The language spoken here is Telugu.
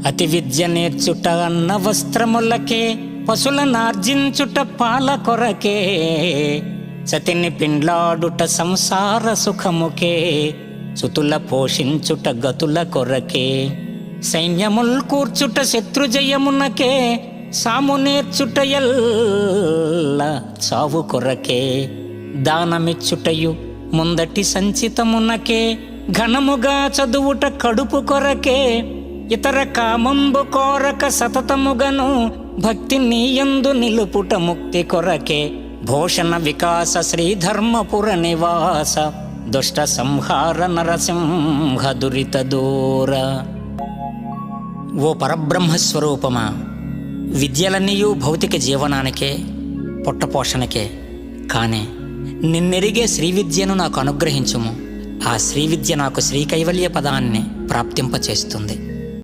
అతి విద్య నేర్చుట అన్న వస్త్రములకే, పశులనార్జించుట పాల కొరకే, సతిని పిండ్లాడుట సంసార సుఖముకే, సుతుల పోషించుట గతుల కొరకే, సైన్యముల్ కూర్చుట శత్రుజయమునకే, సాము నేర్చుట ఎల్ల చావు కొరకే, దానమిచ్చుటయు ముందటి సంచితమునకే, ఘనముగా చదువుట కడుపు కొరకే, ఇతర కామంబు కోరక సతతముగను భక్తి నీయందు నిలుపుట ముక్తి కొరకే, భూషణ వికాస శ్రీధర్మపుర నివాస దుష్ట సంహార నరసింహ దురిత దూర. ఓ పరబ్రహ్మస్వరూపమా, విద్యలన్నీయూ భౌతిక జీవనానికే, పొట్టపోషణకే. కానీ నిన్నెరిగే శ్రీవిద్యను నాకు అనుగ్రహించుము. ఆ శ్రీవిద్య నాకు శ్రీకైవల్య పదాన్ని ప్రాప్తింపచేస్తుంది.